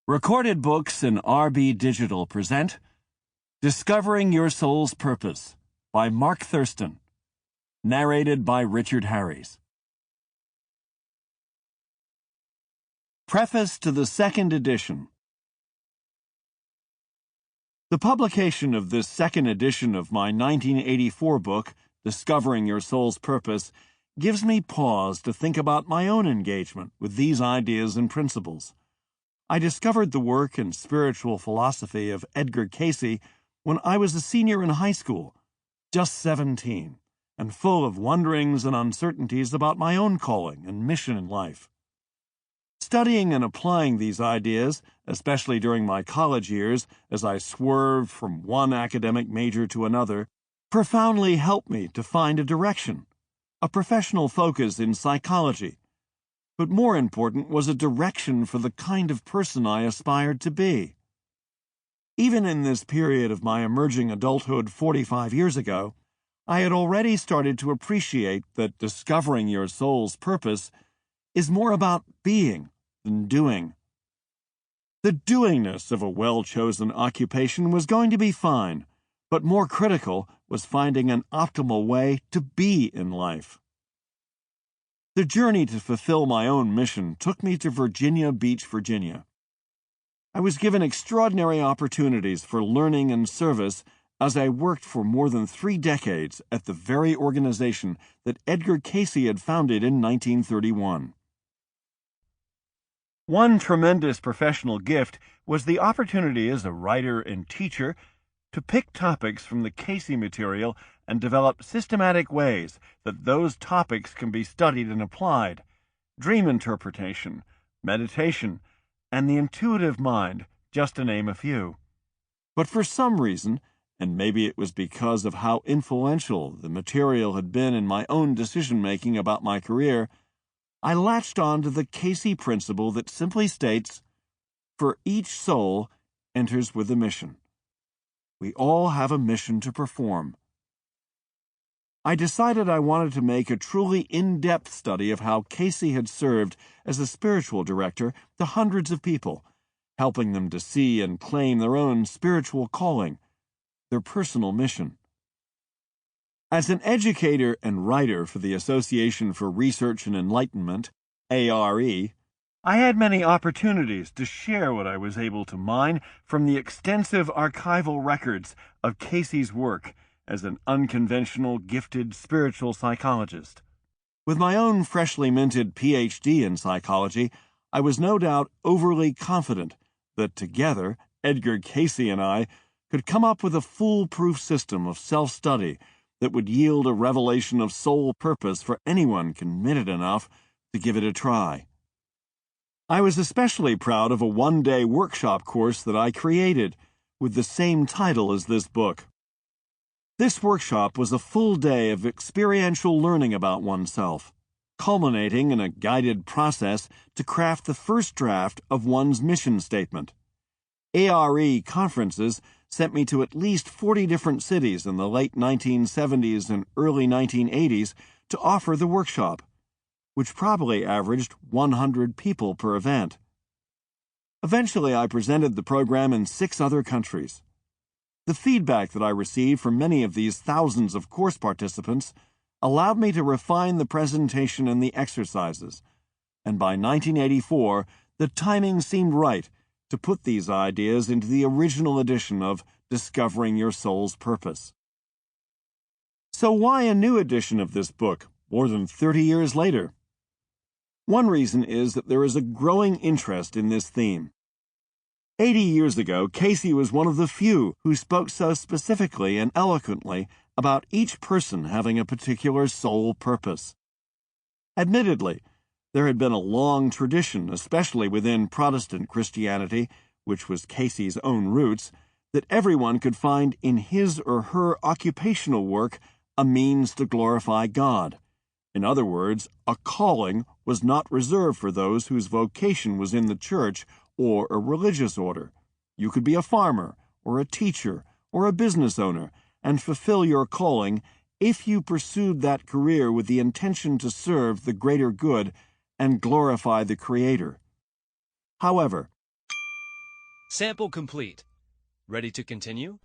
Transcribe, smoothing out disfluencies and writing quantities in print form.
Recorded Books and RB Digital present Discovering Your Soul's Purpose by Mark Thurston. Narrated by Richard Harries. Preface to the second edition. The publication of this second edition of my 1984 book, Discovering Your Soul's Purpose, gives me pause to think about my own engagement with these ideas and principles. I discovered the work and spiritual philosophy of Edgar Cayce when I was a senior in high school, just 17, and full of wonderings and uncertainties about my own calling and mission in life. Studying and applying these ideas, especially during my college years as I swerved from one academic major to another, profoundly helped me to find a direction, a professional focus in psychology, but more important was a direction for the kind of person I aspired to be. Even in this period of my emerging adulthood 45 years ago, I had already started to appreciate that discovering your soul's purpose is more about being than doing. The doingness of a well-chosen occupation was going to be fine, but more critical was finding an optimal way to be in life. The journey to fulfill my own mission took me to Virginia Beach, Virginia. I was given extraordinary opportunities for learning and service as I worked for more than 3 decades at the very organization that Edgar Cayce had founded in 1931. One tremendous professional gift was the opportunity as a writer and teacher to pick topics from the Cayce material and develop systematic ways that those topics can be studied and applied: dream interpretation, meditation, and the intuitive mind, just to name a few. But for some reason, and maybe it was because of how influential the material had been in my own decision-making about my career, I latched on to the Cayce principle that simply states, "For each soul enters with a mission." We all have a mission to perform. I decided I wanted to make a truly in-depth study of how Cayce had served as a spiritual director to hundreds of people, helping them to see and claim their own spiritual calling, their personal mission. As an educator and writer for the Association for Research and Enlightenment, ARE, I had many opportunities to share what I was able to mine from the extensive archival records of Cayce's work as an unconventional, gifted spiritual psychologist. With my own freshly minted PhD in psychology, I was no doubt overly confident that together Edgar Cayce and I could come up with a foolproof system of self-study that would yield a revelation of soul purpose for anyone committed enough to give it a try. I was especially proud of a one-day workshop course that I created with the same title as this book. This workshop was a full day of experiential learning about oneself, culminating in a guided process to craft the first draft of one's mission statement. ARE conferences sent me to at least 40 different cities in the late 1970s and early 1980s to offer the workshop, which probably averaged 100 people per event. Eventually, I presented the program in 6 other countries. The feedback that I received from many of these thousands of course participants allowed me to refine the presentation and the exercises, and by 1984, the timing seemed right to put these ideas into the original edition of Discovering Your Soul's Purpose. So why a new edition of this book, more than 30 years later? One reason is that there is a growing interest in this theme. 80 years ago, Cayce was one of the few who spoke so specifically and eloquently about each person having a particular soul purpose. Admittedly, there had been a long tradition, especially within Protestant Christianity, which was Cayce's own roots, that everyone could find in his or her occupational work a means to glorify God. In other words, a calling was not reserved for those whose vocation was in the church or a religious order. You could be a farmer, or a teacher, or a business owner, and fulfill your calling if you pursued that career with the intention to serve the greater good and glorify the Creator. However, Sample complete. Ready to continue?